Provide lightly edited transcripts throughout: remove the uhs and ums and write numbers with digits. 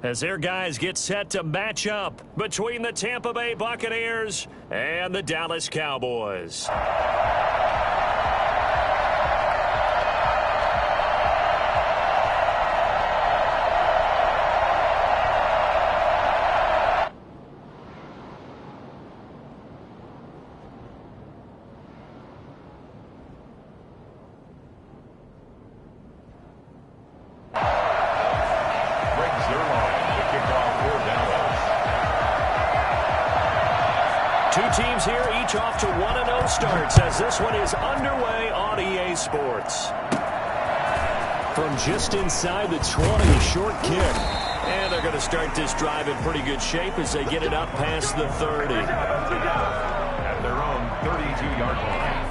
As their guys get set to match up between the Tampa Bay Buccaneers and the Dallas Cowboys. Two teams here, each off to 1-0 starts as this one is underway on EA Sports. From just inside the 20, a short kick. And they're going to start this drive in pretty good shape as they get it up past the 30. At their own 32-yard line.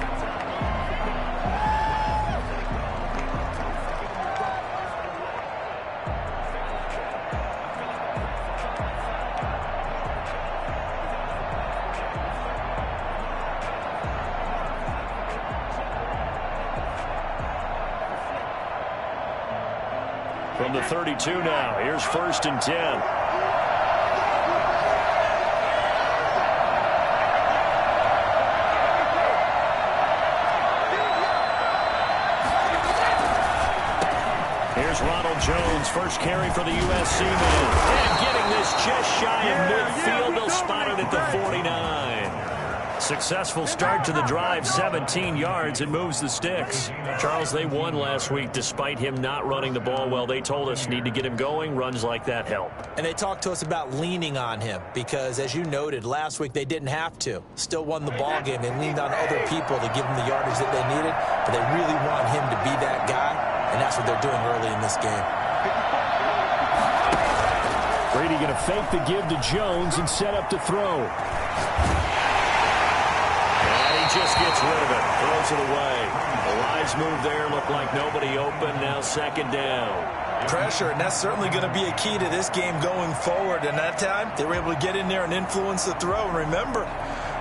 From the 32 now, here's 1st and 10. Here's Ronald Jones, first carry for the USC man. And getting this just shy of midfield, they'll spot it at the 49. Successful start to the drive, 17 yards, and moves the sticks. Charles, they won last week despite him not running the ball well. They told us need to get him going. Runs like that help. And they talked to us about leaning on him because, as you noted, last week they didn't have to. Still won the ball game. They leaned on other people to give them the yardage that they needed, but they really want him to be that guy, and that's what they're doing early in this game. Brady going to fake the give to Jones and set up to throw. Just gets rid of it, throws it away. The wise move there, looked like nobody open, now 2nd down. Pressure, and that's certainly going to be a key to this game going forward. And that time, they were able to get in there and influence the throw. And remember,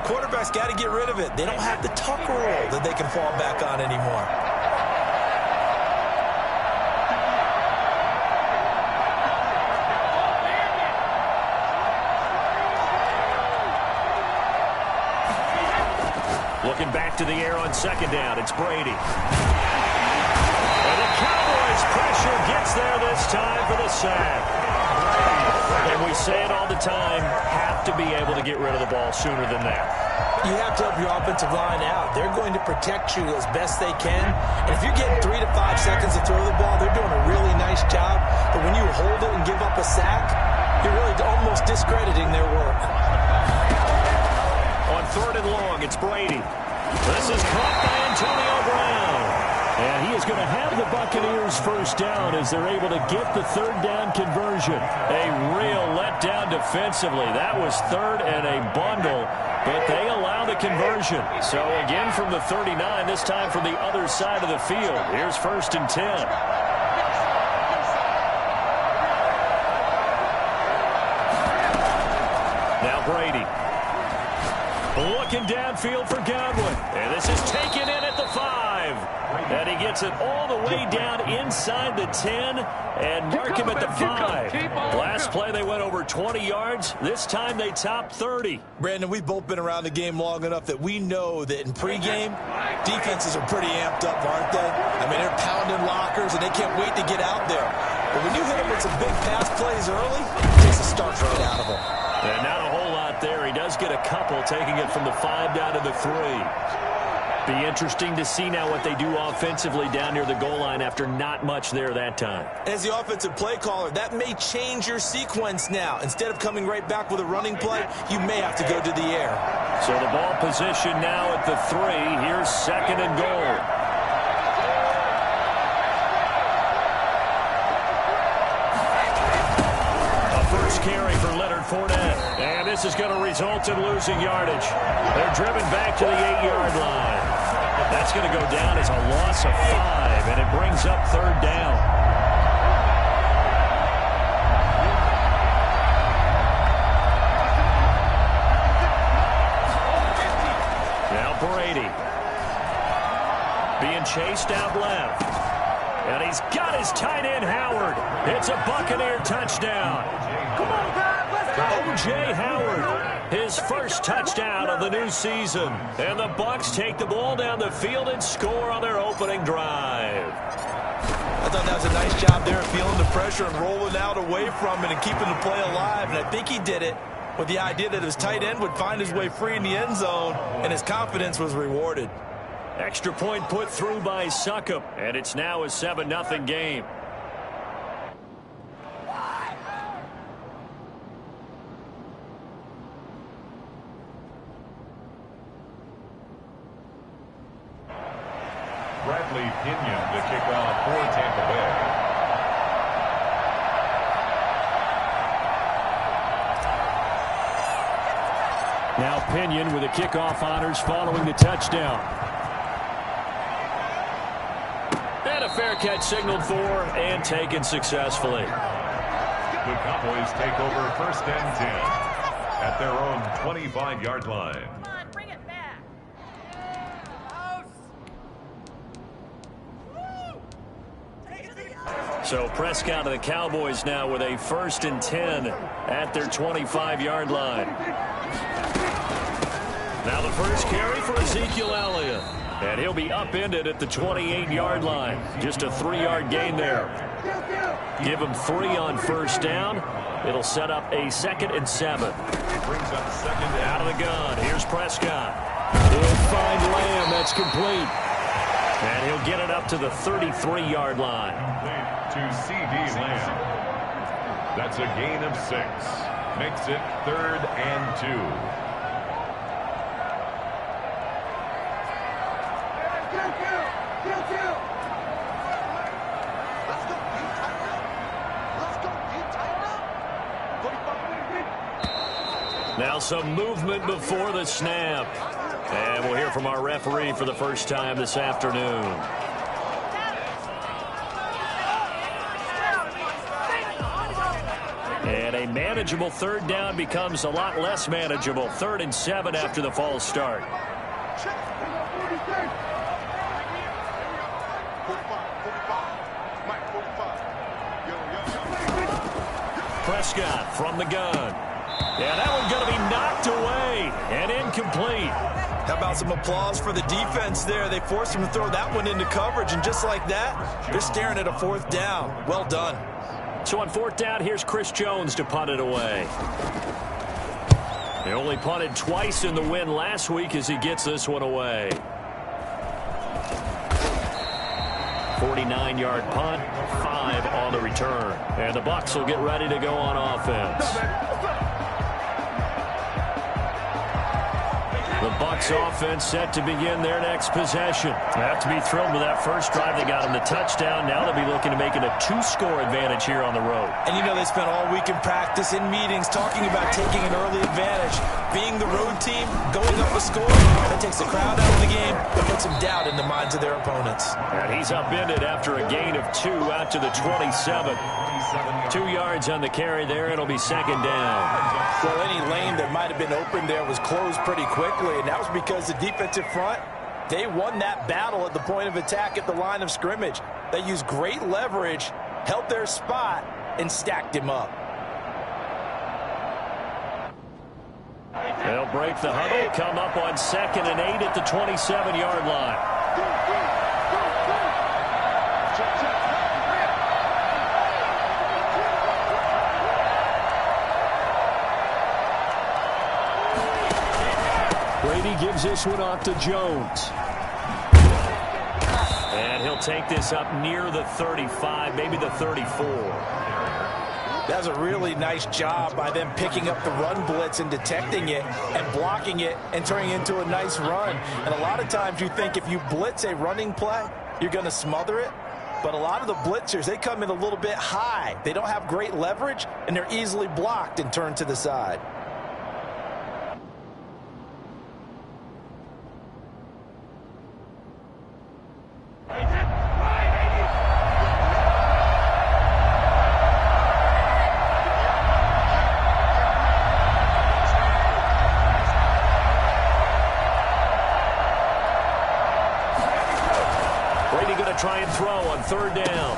quarterbacks got to get rid of it. They don't have the tuck roll that they can fall back on anymore. Looking back to the air on 2nd down, it's Brady. And the Cowboys pressure gets there this time for the sack. And we say it all the time, have to be able to get rid of the ball sooner than that. You have to help your offensive line out. They're going to protect you as best they can. And if you're getting 3 to 5 seconds to throw the ball, they're doing a really nice job. But when you hold it and give up a sack, you're really almost discrediting their work. On 3rd and long, it's Brady. This is caught by Antonio Brown. And he is going to have the Buccaneers first down as they're able to get the 3rd down conversion. A real letdown defensively. That was 3rd and a bundle, but they allow the conversion. So again from the 39, this time from the other side of the field. Here's 1st and 10. Now Brady. Looking downfield for Godwin. And this is taken in at the 5. And he gets it all the way down inside the 10 and mark him at the 5. Last play they went over 20 yards. This time they topped 30. Brandon, we've both been around the game long enough that we know that in pregame, defenses are pretty amped up, aren't they? I mean, they're pounding lockers and they can't wait to get out there. But when you hit them with some big pass plays early, it takes a start right out of them. And not a whole lot there. He does get a couple, taking it from the 5 down to the 3. Be interesting to see now what they do offensively down near the goal line after not much there that time. As the offensive play caller, that may change your sequence now. Instead of coming right back with a running play, you may have to go to the air. So the ball position now at the 3. Here's 2nd and goal. Carry for Leonard Fournette. And this is going to result in losing yardage. They're driven back to the 8-yard line. That's going to go down as a loss of 5, and it brings up 3rd down. Now Brady. Being chased out left. And he's got his tight end, Howard. It's a Buccaneer touchdown. Come on, guys, let's go. O.J. Howard, his first touchdown of the new season. And the Bucs take the ball down the field and score on their opening drive. I thought that was a nice job there, feeling the pressure and rolling out away from it and keeping the play alive. And I think he did it with the idea that his tight end would find his way free in the end zone, and his confidence was rewarded. Extra point put through by Succop, and it's now a 7-0 game. Bradley Pinion, the kickoff for Tampa Bay. Now Pinion with the kickoff honors following the touchdown. And a fair catch signaled for and taken successfully. The Cowboys take over 1st and 10 at their own 25-yard line. Come on, bring it back. So Prescott of the Cowboys now with a 1st and 10 at their 25-yard line. Now the first carry for Ezekiel Elliott. And he'll be upended at the 28-yard line. Just a 3-yard gain there. Give him 3 on 1st down. It'll set up a 2nd and 7. Brings up 2nd out of the gun. Here's Prescott. He'll find Lamb. That's complete. And he'll get it up to the 33-yard line. To C.D. Lamb. That's a gain of 6. Makes it 3rd and 2. Now some movement before the snap. And we'll hear from our referee for the first time this afternoon. And a manageable 3rd down becomes a lot less manageable. 3rd and 7 after the false start. Prescott from the gun. Yeah, that one's going to be knocked away and incomplete. How about some applause for the defense there? They forced him to throw that one into coverage, and just like that, they're staring at a 4th down. Well done. So on 4th down, here's Chris Jones to punt it away. He only punted twice in the win last week as he gets this one away. 49-yard punt, 5 on the return. And the Bucs will get ready to go on offense. The Bucs offense set to begin their next possession. They have to be thrilled with that first drive. They got them the touchdown. Now they'll be looking to make it a 2-score advantage here on the road. And you know they spent all week in practice, in meetings, talking about taking an early advantage. Being the road team, going up a score, that takes the crowd out of the game and puts some doubt in the minds of their opponents. And he's upended after a gain of 2 out to the 27. 2 yards on the carry there. It'll be 2nd down. Well, any lane that might have been open there was closed pretty quickly, and that was because the defensive front, they won that battle at the point of attack at the line of scrimmage. They used great leverage, held their spot, and stacked him up. They'll break the huddle, come up on 2nd and 8 at the 27-yard line. Brady gives this one off to Jones. And he'll take this up near the 35, maybe the 34. That's a really nice job by them picking up the run blitz and detecting it and blocking it and turning it into a nice run. And a lot of times you think if you blitz a running play, you're going to smother it. But a lot of the blitzers, they come in a little bit high. They don't have great leverage, and they're easily blocked and turned to the side. Try and throw on third down.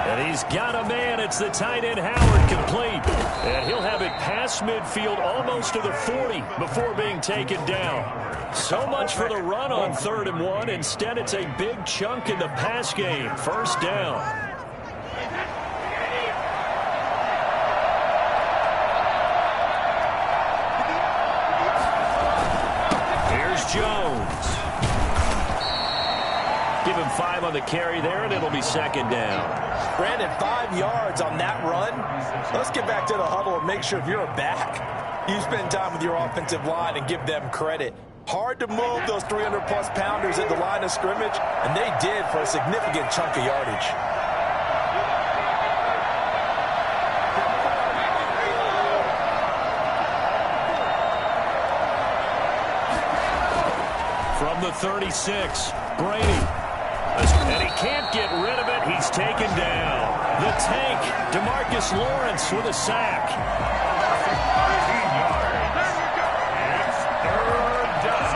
And he's got a man. It's the tight end, Howard, complete. And he'll have it past midfield almost to the 40 before being taken down. So much for the run on 3rd and 1. Instead, it's a big chunk in the pass game. First down. Here's Jones. Give him 5 on the carry there, and it'll be 2nd down. Brandon, 5 yards on that run. Let's get back to the huddle and make sure if you're a back, you spend time with your offensive line and give them credit. Hard to move those 300-plus pounders at the line of scrimmage, and they did for a significant chunk of yardage. From the 36, Brady. And he can't get rid of it. He's taken down. The tank, DeMarcus Lawrence with a sack. 13 yards. It's 3rd down.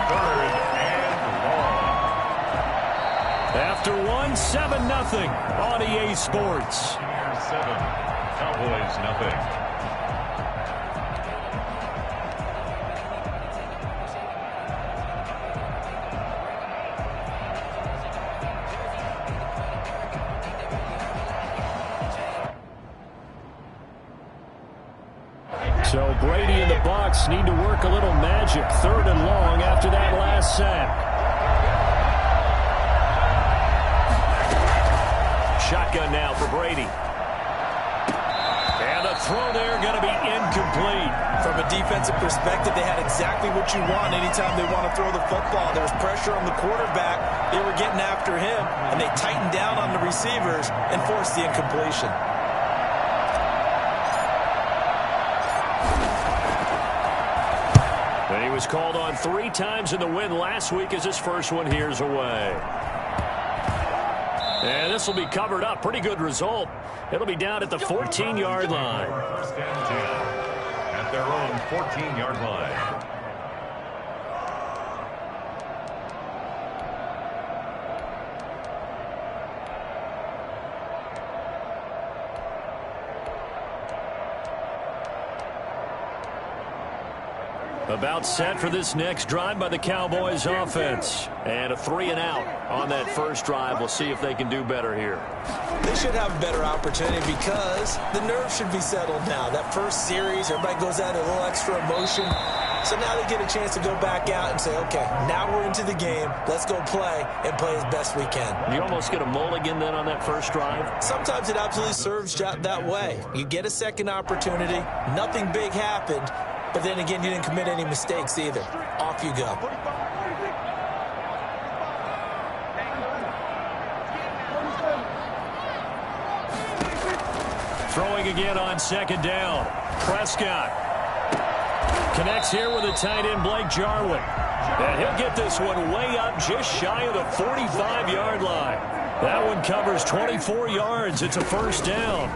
3rd and long. After 7-0 on EA Sports. 7, Cowboys nothing. So Brady and the Bucs need to work a little magic. 3rd and long after that last sack. Shotgun now for Brady. And the throw there going to be incomplete. From a defensive perspective, they had exactly what you want anytime they want to throw the football. There was pressure on the quarterback. They were getting after him, and they tightened down on the receivers and forced the incompletion. And he was called on 3 times in the win last week as his first one here's away. And this will be covered up. Pretty good result. It'll be down at the 14-yard line. 1st and 10 at their own 14-yard line. About set for this next drive by the Cowboys offense. And a 3-and-out on that first drive. We'll see if they can do better here. They should have a better opportunity because the nerves should be settled now. That first series, everybody goes out a little extra emotion. So now they get a chance to go back out and say, okay, now we're into the game. Let's go play and play as best we can. You almost get a mulligan then on that first drive? Sometimes it absolutely serves that way. You get a second opportunity. Nothing big happened. But then again, you didn't commit any mistakes either. Off you go. Throwing again on 2nd down. Prescott connects here with a tight end, Blake Jarwin. And he'll get this one way up just shy of the 45-yard line. That one covers 24 yards. It's a first down.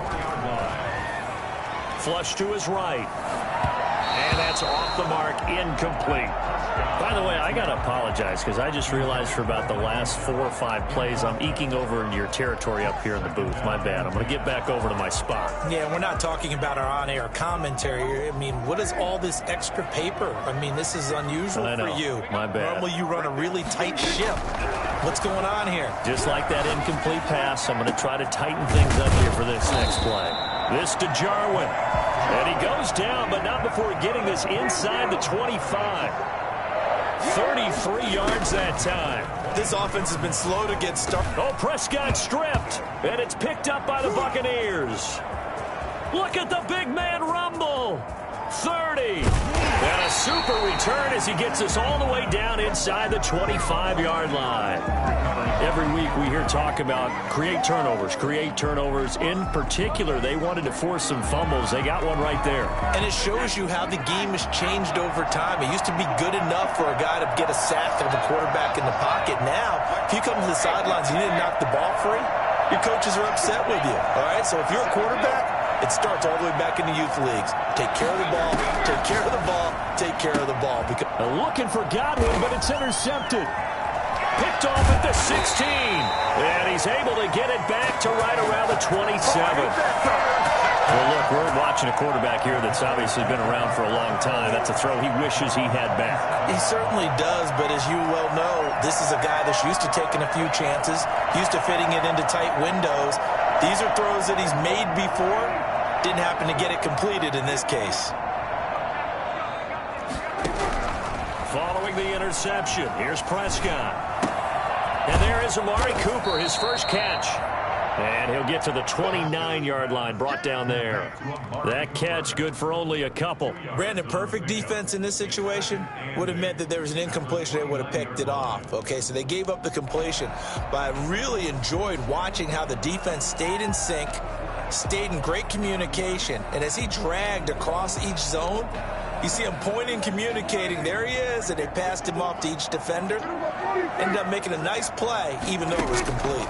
Flush to his right. And that's off the mark, incomplete. By the way, I got to apologize because I just realized for about the last 4 or 5 plays, I'm eking over into your territory up here in the booth. My bad. I'm going to get back over to my spot. Yeah, we're not talking about our on-air commentary. I mean, what is all this extra paper? I mean, this is unusual for you. My bad. Normally you run a really tight ship. What's going on here? Just like that incomplete pass, I'm going to try to tighten things up here for this next play. This to Jarwin. And he goes down, but not before getting this inside the 25. 33 yards that time. This offense has been slow to get started. Oh, Prescott stripped, and it's picked up by the Buccaneers. Look at the big man rumble. 30. And a super return as he gets us all the way down inside the 25-yard line. Every week we hear talk about create turnovers. In particular, they wanted to force some fumbles. They got one right there. And it shows you how the game has changed over time. It used to be good enough for a guy to get a sack and have a quarterback in the pocket. Now, if you come to the sidelines and you didn't knock the ball free, your coaches are upset with you. All right, so if you're a quarterback, it starts all the way back in the youth leagues. Take care of the ball, take care of the ball, take care of the ball. Looking for Godwin, but it's intercepted. picked off at the 16. And he's able to get it back to right around the 27. Well, look, we're watching a quarterback here that's obviously been around for a long time. That's a throw he wishes he had back. He certainly does, but as you well know, this is a guy that's used to taking a few chances, used to fitting it into tight windows. These are throws that he's made before. Didn't happen to get it completed in this case. Following the interception, here's Prescott. And there is Amari Cooper, his first catch. And he'll get to the 29-yard line, brought down there. That catch good for only a couple. Brandon, perfect defense in this situation would have meant that there was an incompletion. They would have picked it off. Okay, so they gave up the completion. But I really enjoyed watching how the defense stayed in sync, stayed in great communication. And as he dragged across each zone, you see him pointing, communicating. There he is, and they passed him off to each defender. Ended up making a nice play, even though it was complete.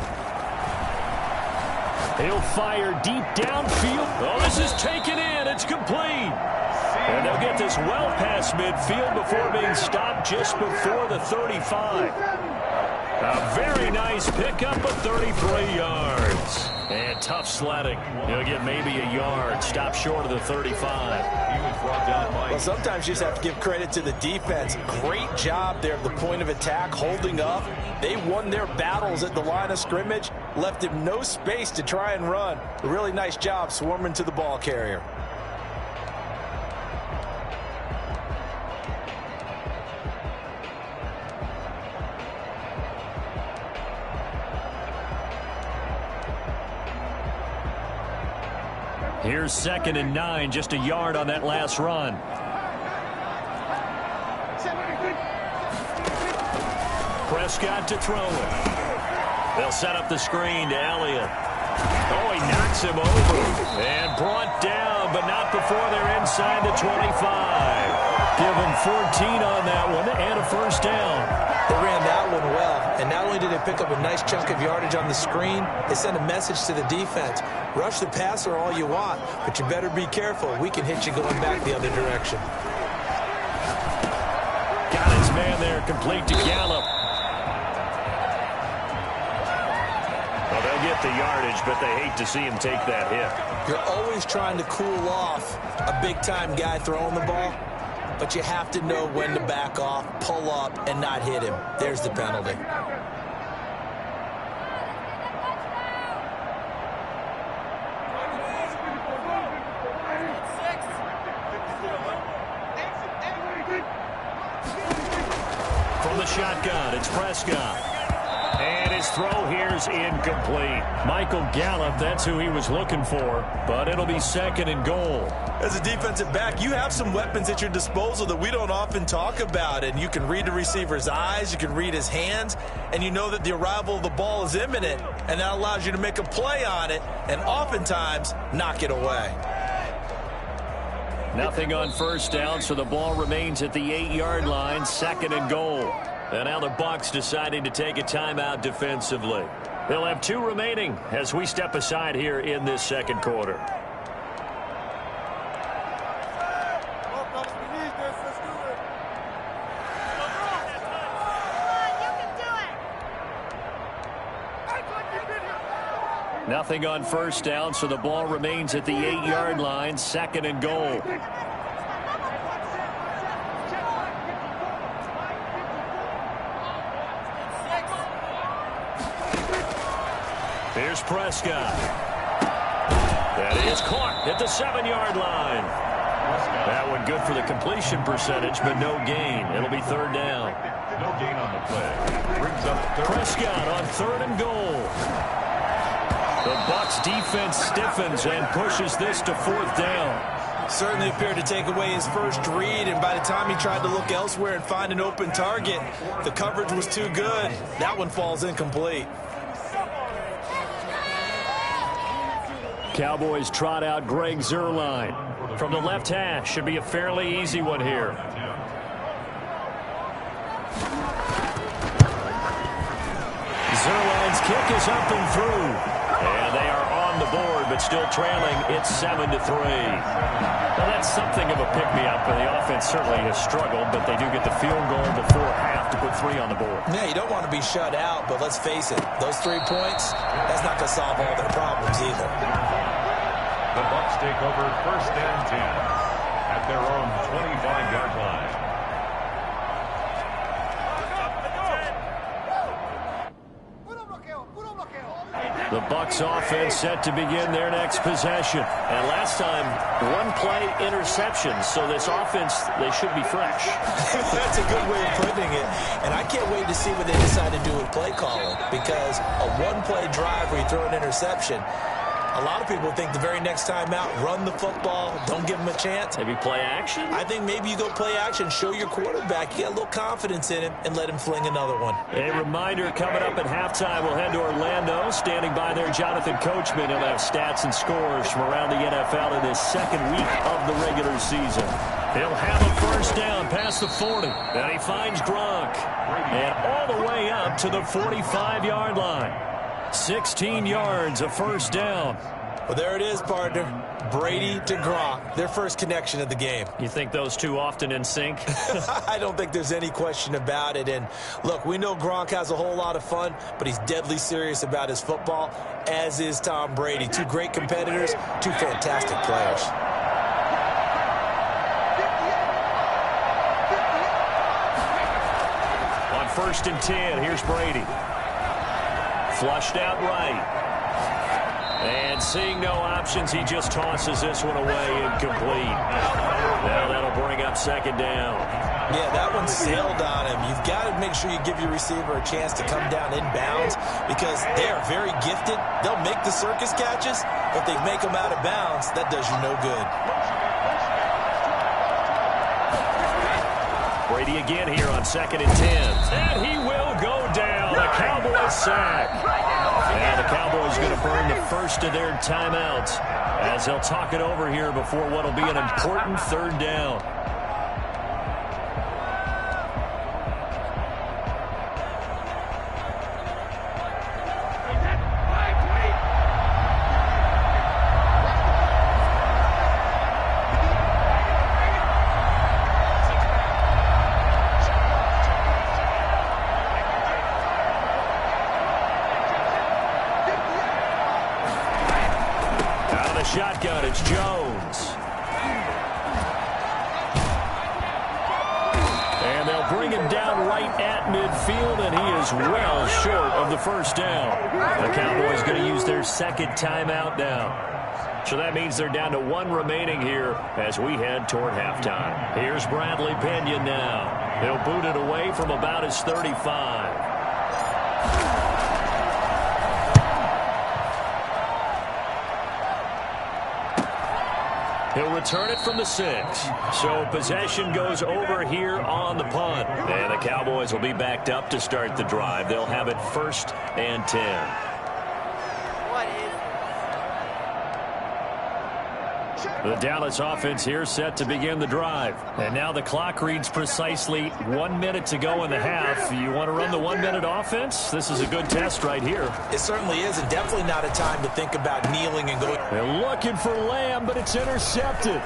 He'll fire deep downfield. Oh, this is taken in. It's complete. And they'll get this well past midfield before being stopped just before the 35. A very nice pickup of 33 yards. And tough sledding. He'll get maybe a yard. Stop short of the 35. Well, sometimes you just have to give credit to the defense. Great job there at the point of attack, holding up. They won their battles at the line of scrimmage, left him no space to try and run. A really nice job swarming to the ball carrier. Here's 2nd and 9, just a yard on that last run. Prescott to throw it. They'll set up the screen to Elliott. Oh, he knocks him over. And brought down, but not before they're inside the 25. Give him 14 on that one and a first down. They ran that one well, and not only did they pick up a nice chunk of yardage on the screen, they sent a message to the defense. Rush the passer all you want, but you better be careful. We can hit you going back the other direction. Got his man there, complete to Gallup. Well, they'll get the yardage, but they hate to see him take that hit. You're always trying to cool off a big-time guy throwing the ball, but you have to know when to back off, pull up, and not hit him. There's the penalty. From the shotgun, it's Prescott. And his throw here's incomplete. Michael Gallup, that's who he was looking for, but it'll be 2nd and goal. As a defensive back, you have some weapons at your disposal that we don't often talk about, and you can read the receiver's eyes, you can read his hands, and you know that the arrival of the ball is imminent, and that allows you to make a play on it and oftentimes knock it away. Nothing on first down, so the ball remains at the 8-yard line, 2nd and goal. And now the Bucs deciding to take a timeout defensively. They'll have 2 remaining as we step aside here in this second quarter. Nothing on first down, so the ball remains at the 8-yard line, 2nd and goal. Here's Prescott. That is caught at the 7-yard line. That one good for the completion percentage, but no gain. It'll be 3rd down. No gain on the play. Brings up Prescott on 3rd and goal. The Bucs defense stiffens and pushes this to 4th down. Certainly appeared to take away his first read, and by the time he tried to look elsewhere and find an open target, the coverage was too good. That one falls incomplete. Cowboys trot out Greg Zuerlein. From the left hash, should be a fairly easy one here. Zuerlein's kick is up and through. And they are on the board, but still trailing. It's 7-3. Well, that's something of a pick-me-up. The offense certainly has struggled, but they do get the field goal before half to put 3 on the board. Yeah, you don't want to be shut out, but let's face it, those 3 points, that's not going to solve all their problems either. The Bucs take over 1st and 10 at their own 25-yard line. The Bucs offense set to begin their next possession. And last time, 1-play interception. So this offense, they should be fresh. That's a good way of putting it. And I can't wait to see what they decide to do with play calling. Because a 1-play drive where you throw an interception, a lot of people think the very next time out, run the football, don't give them a chance. Maybe play action? I think maybe you go play action, show your quarterback, you get a little confidence in him, and let him fling another one. A reminder, coming up at halftime, we'll head to Orlando. Standing by there, Jonathan Coachman. He'll have stats and scores from around the NFL in this second week of the regular season. He'll have a first down past the 40. And he finds Gronk. And all the way up to the 45-yard line. 16 yards, a first down. Well, there it is, partner. Brady to Gronk, their first connection of the game. You think those two often in sync? I don't think there's any question about it. And, look, we know Gronk has a whole lot of fun, but he's deadly serious about his football, as is Tom Brady. 2 great competitors, 2 fantastic players. On 1st and 10, here's Brady. Flushed out right. And seeing no options, he just tosses this one away incomplete. Now that'll bring up 2nd down. Yeah, that one sailed on him. You've got to make sure you give your receiver a chance to come down inbounds because they are very gifted. They'll make the circus catches, but they make them out of bounds. That does you no good. Brady again here on 2nd and 10. And he will go down. The Cowboys sack. And the Cowboys going to burn the first of their timeouts as they'll talk it over here before what will be an important 3rd down. Shotgun, it's Jones. And they'll bring him down right at midfield, and he is well short of the first down. The Cowboys going to use their 2nd timeout now. So that means they're down to 1 remaining here as we head toward halftime. Here's Bradley Pinion now. He'll boot it away from about his 35. He'll return it from the 6. So possession goes over here on the punt. And the Cowboys will be backed up to start the drive. They'll have it 1st and 10. The Dallas offense here set to begin the drive. And now the clock reads precisely 1 minute to go in the half. You want to run the 1-minute offense? This is a good test right here. It certainly is, and definitely not a time to think about kneeling and going. They're looking for Lamb, but it's intercepted.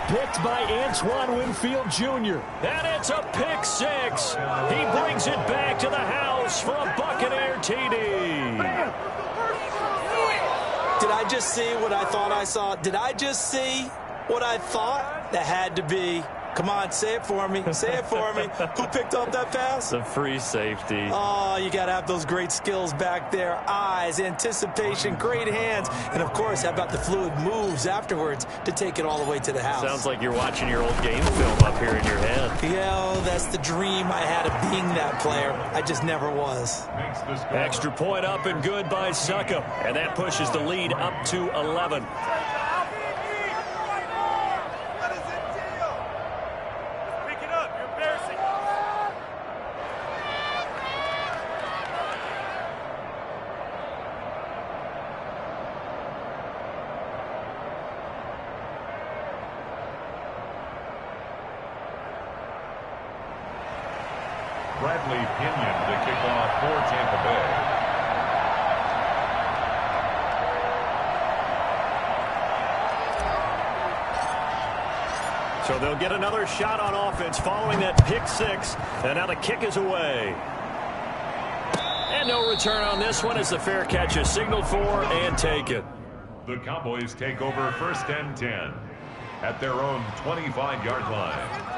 Picked by Antoine Winfield Jr. And it's a pick 6. He brings it back to the house for a Buccaneer TD. Did I just see what I thought I saw? Did I just see what I thought? That had to be. Come on, say it for me. Say it for me. Who picked up that pass? The free safety. Oh, you got to have those great skills back there. Eyes, anticipation, great hands. And, of course, how about the fluid moves afterwards to take it all the way to the house? Sounds like you're watching your old game film up here in your head. Yeah, oh, that's the dream I had of being that player. I just never was. Extra point up and good by Suckup. And that pushes the lead up to 11. Bradley Pinion to kick off for Tampa Bay. So they'll get another shot on offense following that pick six. And now the kick is away. And no return on this one as the fair catch is signaled for and taken. The Cowboys take over 1st and 10 at their own 25-yard line.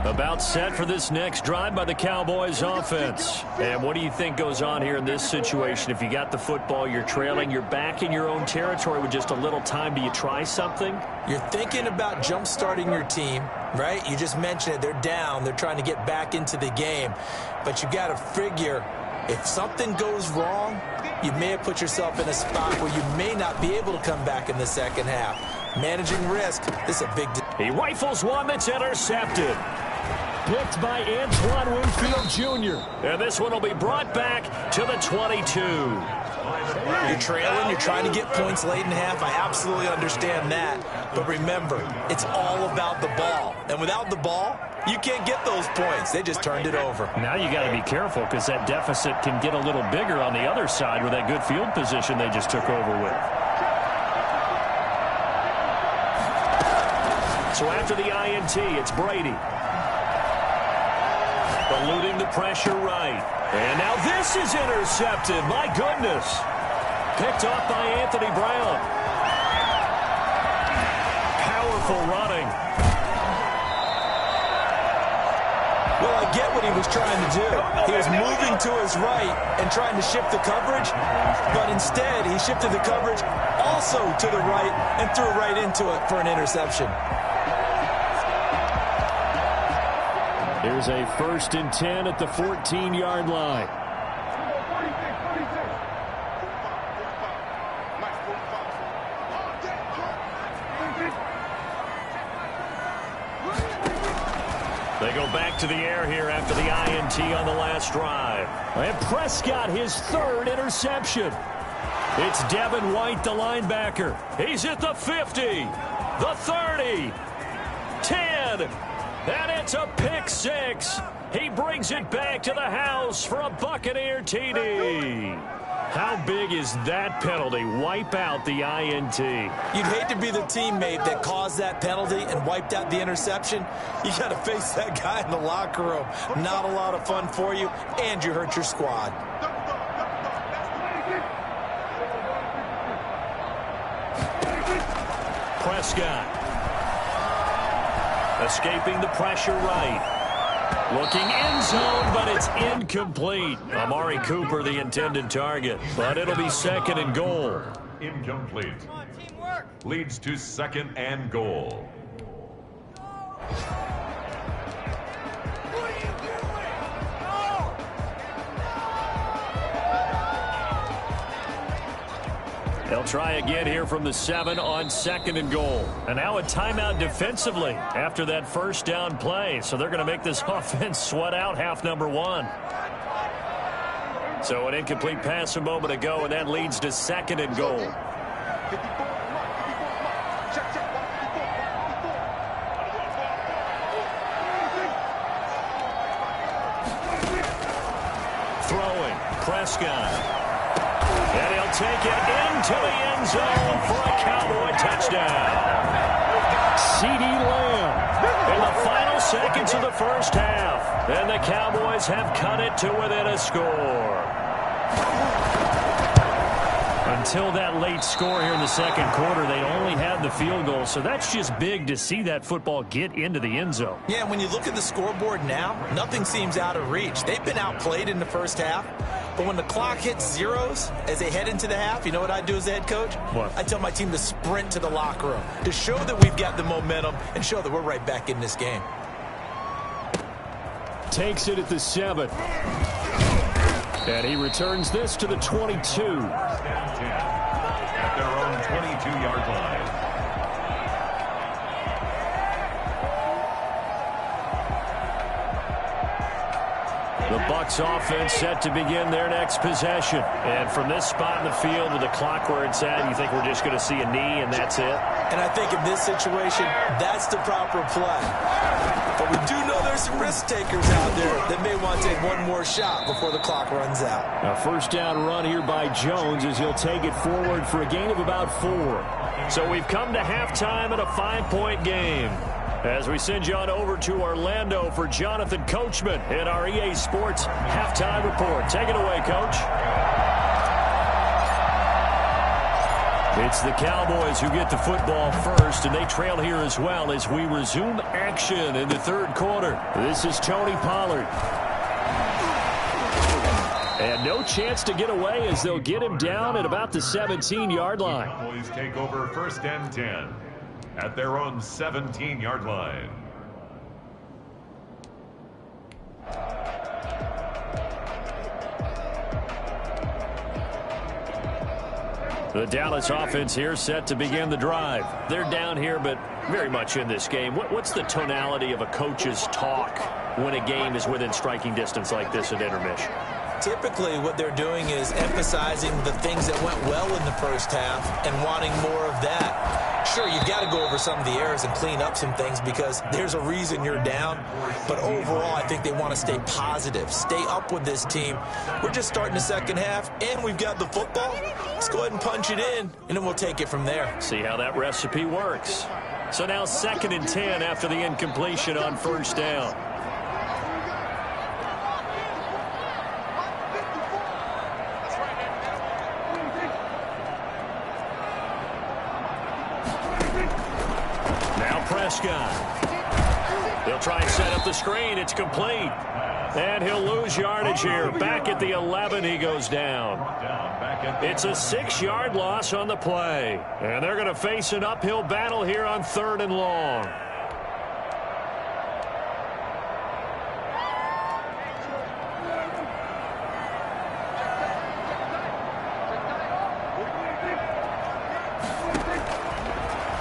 About set for this next drive by the Cowboys offense. And what do you think goes on here in this situation? If you got the football, you're trailing, you're back in your own territory with just a little time. Do you try something? You're thinking about jump-starting your team, right? You just mentioned it. They're down. They're trying to get back into the game. But you got to figure if something goes wrong, you may have put yourself in a spot where you may not be able to come back in the second half. Managing risk, this is a big deal. He rifles one that's intercepted. Picked by Antoine Winfield Jr. And this one will be brought back to the 22. You're trailing, you're trying to get points late in half. I absolutely understand that. But remember, it's all about the ball. And without the ball, you can't get those points. They just turned it over. Now you got to be careful because that deficit can get a little bigger on the other side with that good field position they just took over with. So after the INT, it's Brady. Eluding the pressure right. And now this is intercepted. My goodness. Picked off by Anthony Brown. Powerful running. Well, I get what he was trying to do. He was moving to his right and trying to shift the coverage, but instead he shifted the coverage also to the right and threw right into it for an interception. Here's a 1st and 10 at the 14-yard line. They go back to the air here after the INT on the last drive. And Prescott, his 3rd interception. It's Devin White, the linebacker. He's at the 50, the 30, 10. And it's a pick six. He brings it back to the house for a Buccaneer TD. How big is that penalty? Wipe out the INT. You'd hate to be the teammate that caused that penalty and wiped out the interception. You got to face that guy in the locker room. Not a lot of fun for you, and you hurt your squad. Prescott. Escaping the pressure right. Looking end zone, but it's incomplete. Amari Cooper, the intended target. But it'll be 2nd and goal. Incomplete. Leads to 2nd and goal. They'll try again here from the 7 on 2nd and goal. And now a timeout defensively after that 1st down play. So they're going to make this offense sweat out half number 1. So an incomplete pass a moment ago, and that leads to 2nd and goal. Throwing, Prescott. And he'll take it into the end zone for a Cowboy touchdown. CeeDee Lamb in the final seconds of the 1st half. And the Cowboys have cut it to within a score. Until that late score here in the 2nd quarter, they only had the field goal. So that's just big to see that football get into the end zone. Yeah, when you look at the scoreboard now, nothing seems out of reach. They've been outplayed in the 1st half. But when the clock hits zeros as they head into the half, you know what I do as a head coach? What? I tell my team to sprint to the locker room to show that we've got the momentum and show that we're right back in this game. Takes it at the 7. And he returns this to the 22. At their own 22-yard line. The Bucs offense set to begin their next possession. And from this spot in the field with the clock where it's at, you think we're just going to see a knee and that's it? And I think in this situation, that's the proper play. But we do know there's there's some risk takers out there that may want to take one more shot before the clock runs out. A first down run here by Jones as he'll take it forward for a gain of about 4. So we've come to halftime in a 5-point game. As we send you on over to Orlando for Jonathan Coachman in our EA Sports Halftime Report. Take it away, Coach. It's the Cowboys who get the football first, and they trail here as well as we resume action in the third quarter. This is Tony Pollard. And no chance to get away as they'll get him down at about the 17-yard line. Cowboys take over 1st and 10 at their own 17-yard line. The Dallas offense here set to begin the drive. They're down here, but very much in this game. What's the tonality of a coach's talk when a game is within striking distance like this at intermission? Typically, what they're doing is emphasizing the things that went well in the first half and wanting more of that. Sure, you've got to go over some of the errors and clean up some things because there's a reason you're down. But overall, I think they want to stay positive, stay up with this team. We're just starting the second half, and we've got the football. Let's go ahead and punch it in, and then we'll take it from there. See how that recipe works. So now 2nd and 10 after the incompletion on first down. Prescott. They'll try and set up the screen. It's complete. And he'll lose yardage here. Back at the 11, he goes down. It's a 6-yard loss on the play. And they're going to face an uphill battle here on 3rd and long.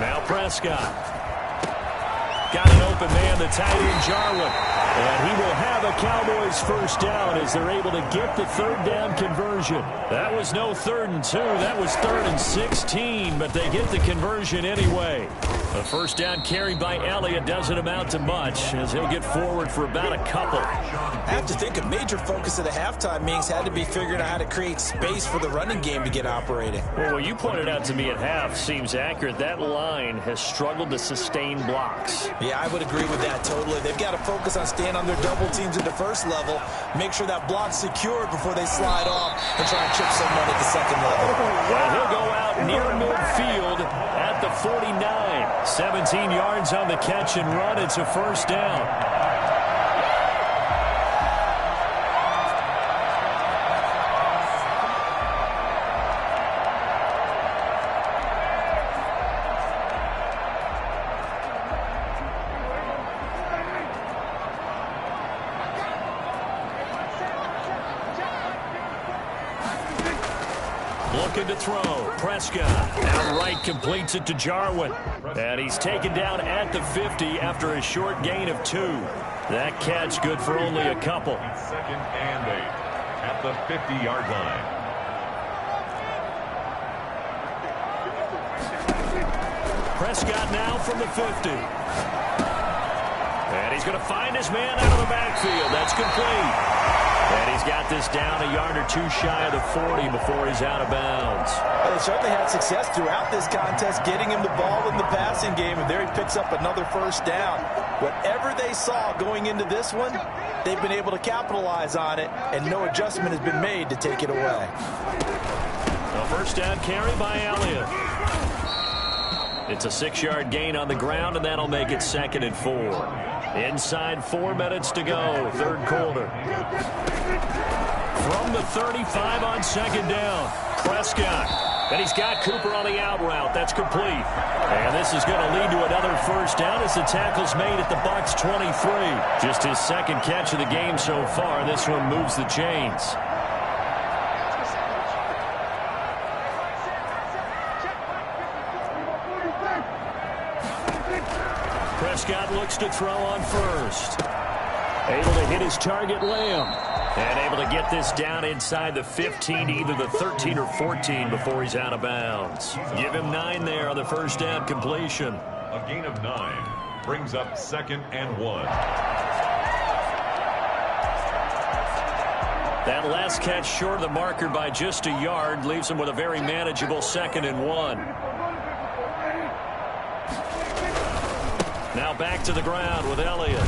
Now Prescott. Got an open man, the tight end, Jarwin. And he will have a Cowboys first down as they're able to get the 3rd down conversion. That was no 3rd and 2. That was 3rd and 16, but they get the conversion anyway. A first down carry by Elliott doesn't amount to much as he'll get forward for about a couple. I have to think a major focus of the halftime meetings had to be figuring out how to create space for the running game to get operating. Well, what you pointed out to me at half seems accurate. That line has struggled to sustain blocks. Yeah, I would agree with that totally. They've got to focus on staying on their double teams at the first level, make sure that block's secured before they slide off and try and chip someone at the second level. Well, he'll go out near midfield at the 49. 17 yards on the catch and run. It's a first down. Looking to throw. Prescott outright completes it to Jarwin. And he's taken down at the 50 after a short gain of 2. That catch good for only a couple. 2nd and 8 at the 50-yard line. Prescott now from the 50. And he's going to find his man out of the backfield. That's complete. And he's got this down a yard or 2 shy of the 40 before he's out of bounds. Well, they certainly had success throughout this contest getting him the ball in the passing game, and there he picks up another first down. Whatever they saw going into this one, they've been able to capitalize on it, and no adjustment has been made to take it away. A first down carry by Elliott. It's a 6-yard gain on the ground, and that'll make it 2nd and 4. Inside 4 minutes to go, third quarter. From the 35 on 2nd down, Prescott. And he's got Cooper on the out route. That's complete. And this is going to lead to another first down as the tackle's made at the Bucs 23. Just his 2nd catch of the game so far. This one moves the chains. Prescott looks to throw on first. Able to hit his target, Lamb. And able to get this down inside the 15, either the 13 or 14 before he's out of bounds. Give him 9 there on the first down completion. A gain of 9 brings up 2nd and 1. That last catch short of the marker by just a yard leaves him with a very manageable 2nd and 1. Now back to the ground with Elliott.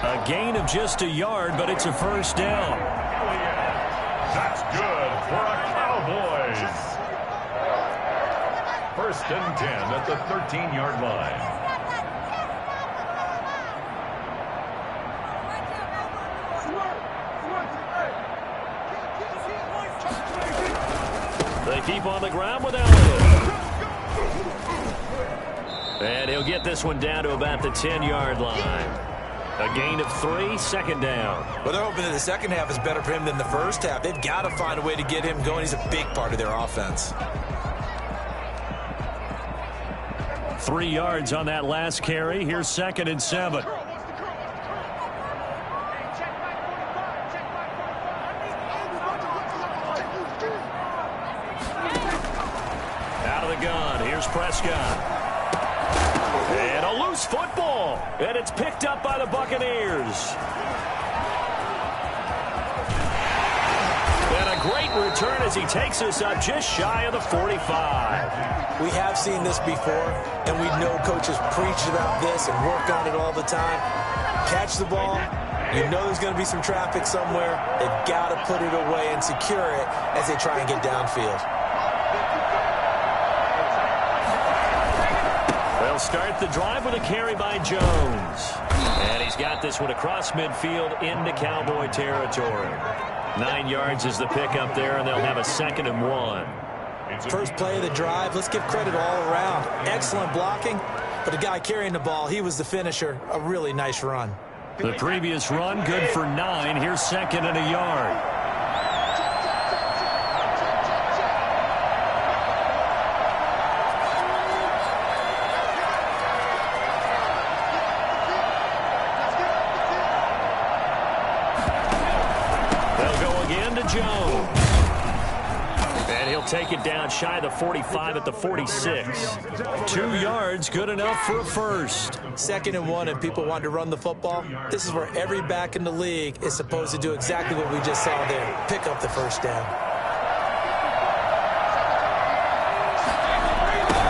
A gain of just a yard, but it's a first down. That's good for a Cowboys. 1st and 10 at the 13-yard line. They keep on the ground with Elliott. And he'll get this one down to about the 10-yard line. A gain of 3, 2nd down. Well, they're hoping that the second half is better for him than the first half. They've got to find a way to get him going. He's a big part of their offense. 3 yards on that last carry. Here's 2nd and 7. Out of the gun. Here's Prescott. And a loose football. And it's picked up by the Buccaneers. And a great return as he takes us up just shy of the 45. We have seen this before, and we know coaches preach about this and work on it all the time. Catch the ball. You know there's going to be some traffic somewhere. They've got to put it away and secure it as they try and get downfield. They'll start the drive with a carry by Jones. And he's got this one across midfield into Cowboy territory. 9 yards is the pickup there, and they'll have a 2nd and 1. First play of the drive. Let's give credit all around. Excellent blocking, but the guy carrying the ball, he was the finisher. A really nice run. The previous run, good for 9. Here's 2nd and a yard. Jones. And he'll take it down shy of the 45 at the 46. 2 yards, good enough for a first. 2nd and 1, and people want to run the football. This is where every back in the league is supposed to do exactly what we just saw there. Pick up the first down.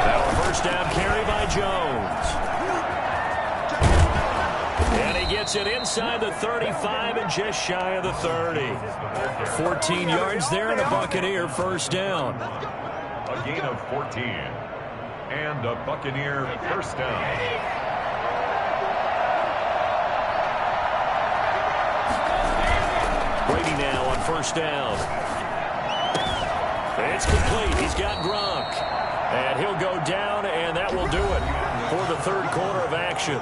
Now a first down carry by Jones. And he gets it inside the 35 and just shy of the 30. 14 yards there and a Buccaneer first down. A gain of 14. And a Buccaneer first down. Brady now on first down. It's complete. He's got Gronk. And he'll go down, and that will do it for the 3rd quarter of action.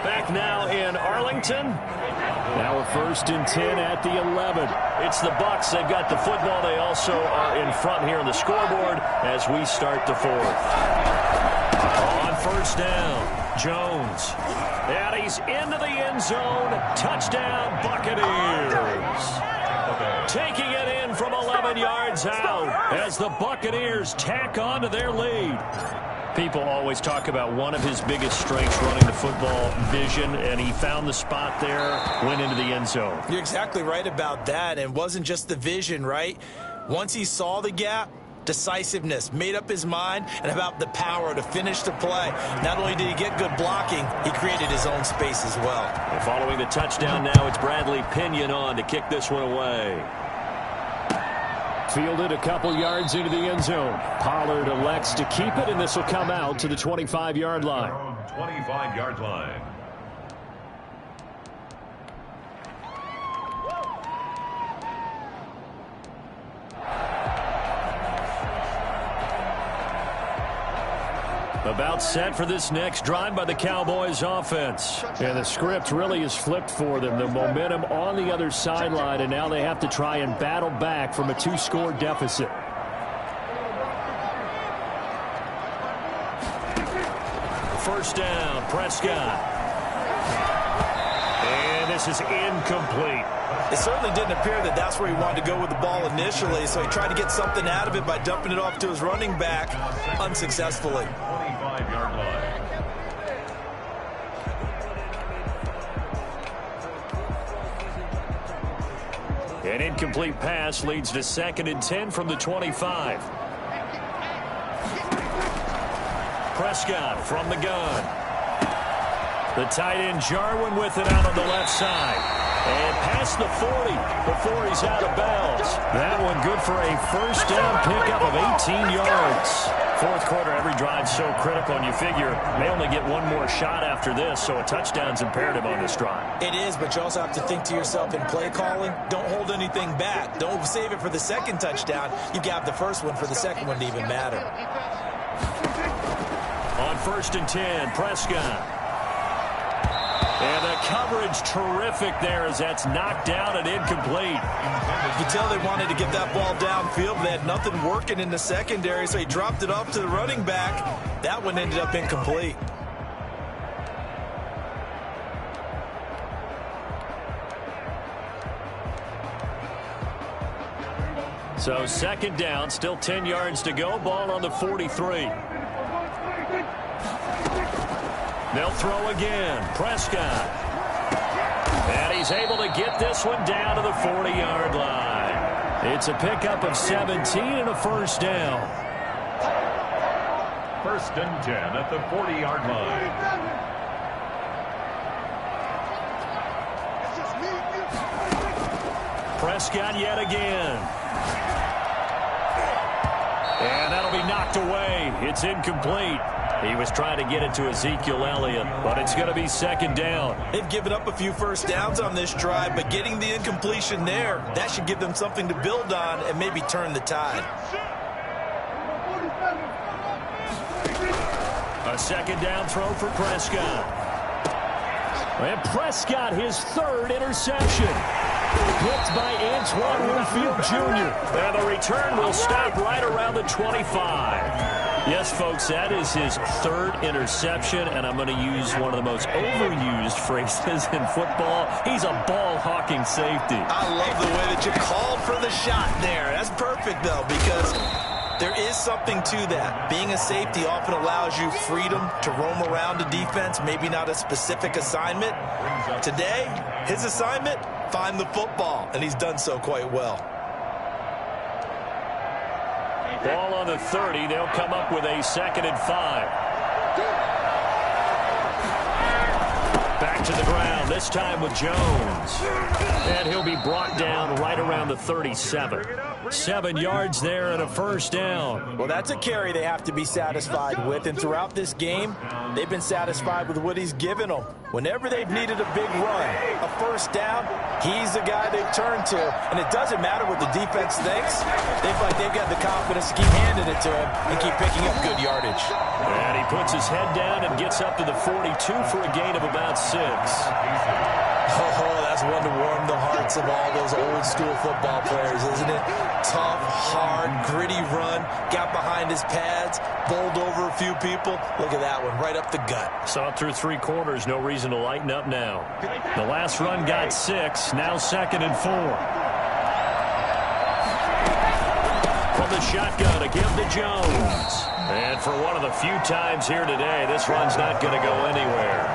Back now in Arlington. Now we're 1st and 10 at the 11. It's the Bucs. They've got the football. They also are in front here on the scoreboard as we start the 4th. On first down, Jones. And he's into the end zone. Touchdown, Buccaneers. Taking it in from 11 yards out as the Buccaneers tack on to their lead. People always talk about one of his biggest strengths running the football, vision, and he found the spot there, went into the end zone. You're exactly right about that, and it wasn't just the vision, right? Once he saw the gap, decisiveness, made up his mind, and about the power to finish the play. Not only did he get good blocking, he created his own space as well. And following the touchdown now, it's Bradley Pinion on to kick this one away. Fielded a couple yards into the end zone. Pollard elects to keep it, and this will come out to the 25-yard line. 25-yard line. About set for this next drive by the Cowboys offense. And the script really is flipped for them. The momentum on the other sideline, and now they have to try and battle back from a 2-score deficit. First down, Prescott. And this is incomplete. It certainly didn't appear that that's where he wanted to go with the ball initially, so he tried to get something out of it by dumping it off to his running back unsuccessfully. 25-yard line. An incomplete pass leads to 2nd and 10 from the 25. Prescott from the gun. The tight end Jarwin with it out on the left side. And past the 40 before he's out of bounds. That one good for a first down pickup of 18 yards. Fourth quarter, every drive so critical, and you figure they only get one more shot after this, so a touchdown's imperative on this drive. It is, but you also have to think to yourself in play calling, don't hold anything back. Don't save it for the second touchdown. You got the first one for the second one to even matter. On 1st and 10, Prescott. And the coverage terrific there as that's knocked down and incomplete. You can tell they wanted to get that ball downfield, but they had nothing working in the secondary, so he dropped it off to the running back. That one ended up incomplete. So 2nd down, still 10 yards to go. Ball on the 43. They'll throw again. Prescott. And he's able to get this one down to the 40-yard line. It's a pickup of 17 and a first down. 1st and 10 at the 40-yard line. Prescott yet again. And that'll be knocked away. It's incomplete. He was trying to get it to Ezekiel Elliott, but it's going to be 2nd down. They've given up a few first downs on this drive, but getting the incompletion there, that should give them something to build on and maybe turn the tide. A 2nd down throw for Prescott. And Prescott, his 3rd interception. Blitzed by Antoine Winfield Jr. And the return will stop right around the 25. Yes, folks, that is his 3rd interception, and I'm going to use one of the most overused phrases in football. He's a ball-hawking safety. I love the way that you called for the shot there. That's perfect, though, because there is something to that. Being a safety often allows you freedom to roam around a defense, maybe not a specific assignment. Today, his assignment, find the football, and he's done so quite well. Ball on the 30. They'll come up with a 2nd and 5. Back to the ground, this time with Jones. And he'll be brought down right around the 37. 7 yards there and a first down. Well, that's a carry they have to be satisfied with, and throughout this game, they've been satisfied with what he's given them. Whenever they've needed a big run, a first down, he's the guy they've turned to. And it doesn't matter what the defense thinks. They feel like they've got the confidence to keep handing it to him and keep picking up good yardage. And he puts his head down and gets up to the 42 for a gain of about 6. Oh, that's one to warm the hearts of all those old-school football players, isn't it? Tough, hard, gritty run, got behind his pads, bowled over a few people. Look at that one, right up the gut. Saw it through 3 quarters, no reason to lighten up now. The last run got 6, now 2nd and 4. From the shotgun, a give to Jones. And for one of the few times here today, this run's not going to go anywhere.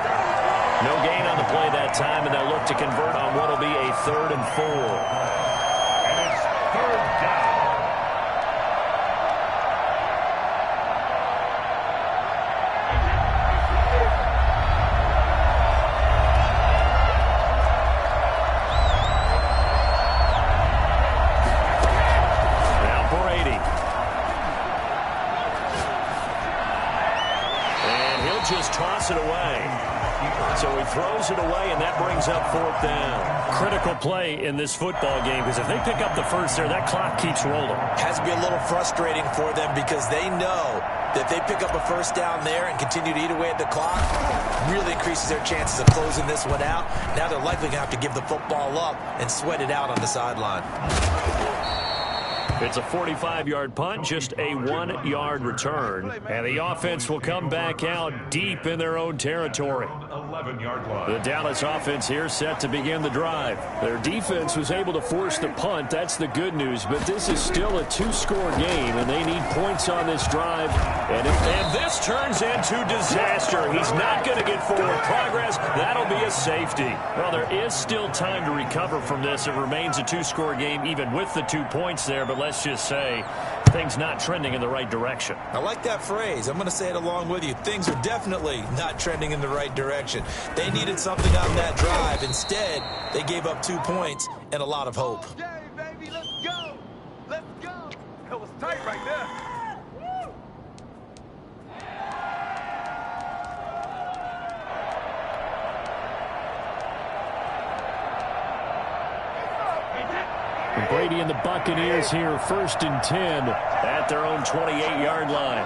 No gain on the play that time, and they'll look to convert on what will be a 3rd and 4. And it's 3rd down. Now Brady. And he'll just toss it away. So he throws it away, and that brings up 4th down. Critical play in this football game, because if they pick up the first there, that clock keeps rolling. Has to be a little frustrating for them because they know that if they pick up a first down there and continue to eat away at the clock, really increases their chances of closing this one out. Now they're likely going to have to give the football up and sweat it out on the sideline. It's a 45-yard punt, just a 1-yard return. And the offense will come back out deep in their own territory. 11-yard line. The Dallas offense here set to begin the drive. Their defense was able to force the punt. That's the good news. But this is still a 2-score game, and they need points on this drive. And this turns into disaster. He's not going to get forward progress. That'll be a safety. Well, there is still time to recover from this. It remains a 2-score game even with the 2 points there. But let's just say things not trending in the right direction. I like that phrase. I'm going to say it along with you. Things are definitely not trending in the right direction. They needed something on that drive. Instead, they gave up 2 points and a lot of hope. Okay, baby, let's go. Let's go. That was tight right there. Brady and the Buccaneers here, 1st and 10 at their own 28-yard line.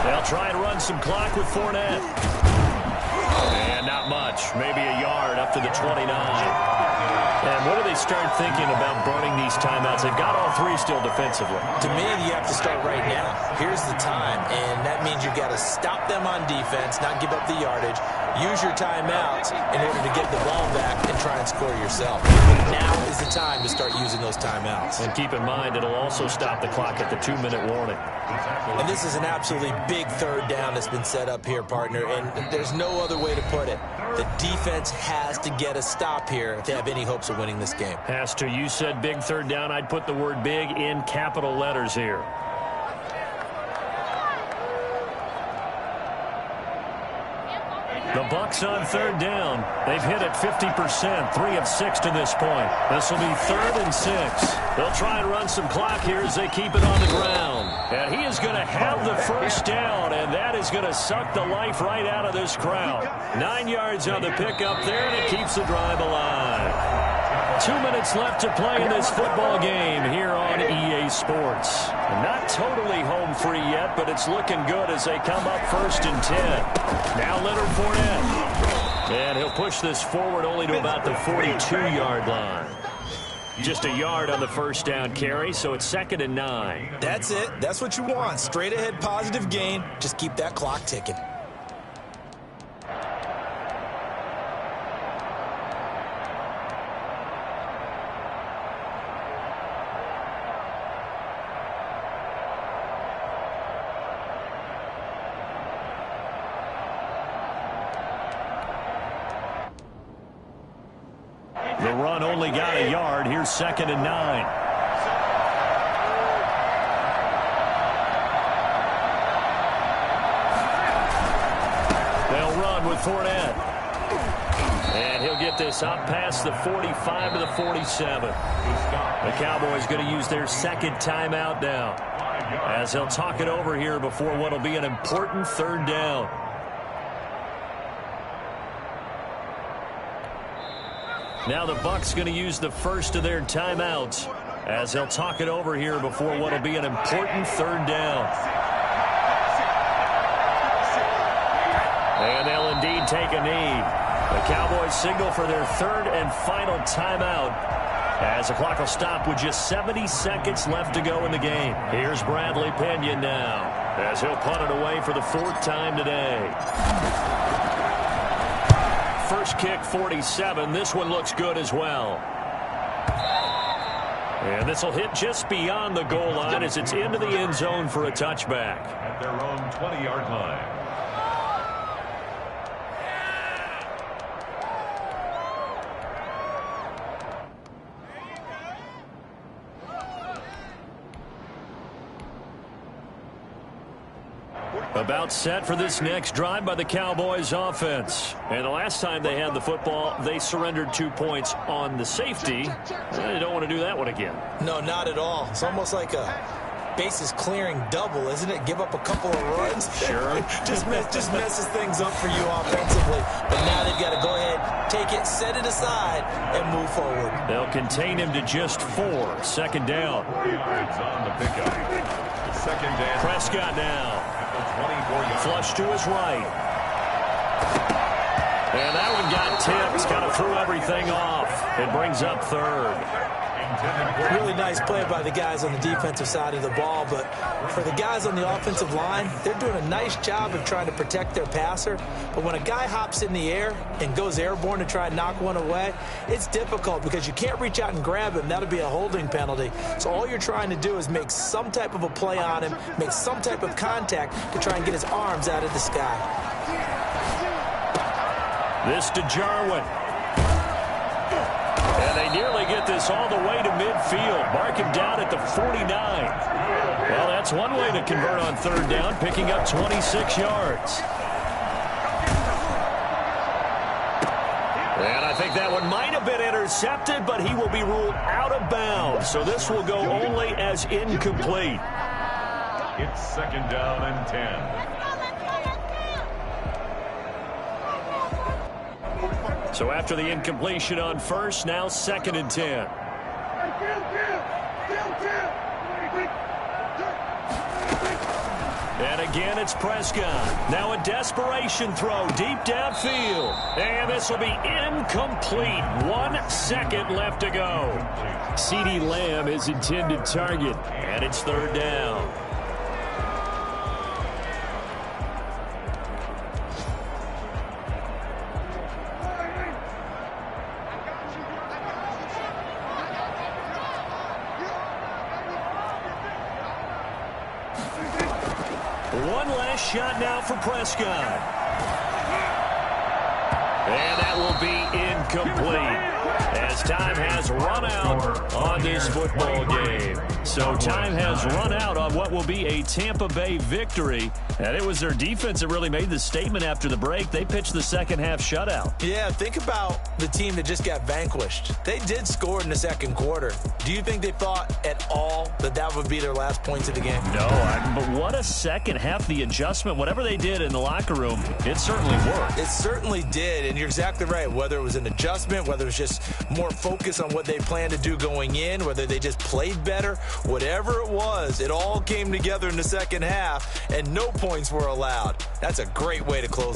They'll try and run some clock with Fournette. And not much, maybe a yard up to the 29. And what do they start thinking about burning these timeouts? They've got all 3 still defensively. To me, you have to start right now. Here's the time, and that means you've got to stop them on defense, not give up the yardage, use your timeouts in order to get the ball back and try and score yourself. Now is the time to start using those timeouts. And keep in mind, it'll also stop the clock at the 2-minute warning. And this is an absolutely big 3rd down that's been set up here, partner, and there's no other way to put it. The defense has to get a stop here if they have any hopes of winning this game. Has to. You said big 3rd down. I'd put the word big in capital letters here. The Bucs on 3rd down. They've hit it 50%, 3 of 6 to this point. This will be 3rd and 6. They'll try and run some clock here as they keep it on the ground. And he is going to have the 1st down, and that is going to suck the life right out of this crowd. 9 yards on the pickup there, and it keeps the drive alive. 2 minutes left to play in this football game here on EA Sports. Not totally home free yet, but it's looking good as they come up 1st and 10. Now Leonard Fournette. And he'll push this forward only to about the 42-yard line. Just a yard on the 1st down carry, so it's 2nd and 9. That's it. That's what you want. Straight ahead positive gain. Just keep that clock ticking. The run only got a yard. Here's 2nd and 9. They'll run with Fournette. And he'll get this up past the 45 to the 47. The Cowboys going to use their 2nd timeout now, as they'll talk it over here before what will be an important 3rd down. Now the Bucs going to use the 1st of their timeouts, as they'll talk it over here before what will be an important 3rd down. And they'll indeed take a knee. The Cowboys signal for their 3rd and final timeout, as the clock will stop with just 70 seconds left to go in the game. Here's Bradley Pinion now, as he'll punt it away for the 4th time today. First kick, 47. This one looks good as well. And this will hit just beyond the goal line as it's into the end zone for a touchback. At their own 20-yard line. About set for this next drive by the Cowboys offense. And the last time they had the football, they surrendered 2 points on the safety. They don't want to do that one again. No, not at all. It's almost like a bases clearing double, isn't it? Give up a couple of runs. Sure. just messes things up for you offensively. But now they've got to go ahead, take it, set it aside, and move forward. They'll contain him to just 4. 2nd down. 4 yards on the pickup. 2nd down. Prescott now. Flush to his right. And that one got tipped, kind of threw everything off. It brings up third. Really nice play by the guys on the defensive side of the ball, but for the guys on the offensive line, they're doing a nice job of trying to protect their passer. But when a guy hops in the air and goes airborne to try and knock one away, it's difficult because you can't reach out and grab him. That'll be a holding penalty. So all you're trying to do is make some type of a play on him, make some type of contact to try and get his arms out of the sky. This to Jarwin. And they nearly get this all the way to midfield. Mark him down at the 49. Well, that's one way to convert on third down, picking up 26 yards. And I think that one might have been intercepted, but he will be ruled out of bounds. So this will go only as incomplete. It's second down and 10. So after the incompletion on first, now second and 10. And again, it's Prescott. Now a desperation throw deep downfield. And this will be incomplete. 1 second left to go. CeeDee Lamb is intended target. And it's third down. One last shot now for Prescott. And that will be incomplete as time has run out on this football game. So time has run out on what will be a Tampa Bay victory. And it was their defense that really made the statement after the break. They pitched the second half shutout. Yeah, think about the team that just got vanquished. They did score in the second quarter. Do you think they thought at all that that would be their last points of the game? No, but what a second half. The adjustment, whatever they did in the locker room, it certainly worked. It certainly did, and you're exactly right. Whether it was an adjustment, whether it was just more focus on what they planned to do going in, whether they just played better, whatever it was, it all came together in the second half, and no points were allowed. That's a great way to close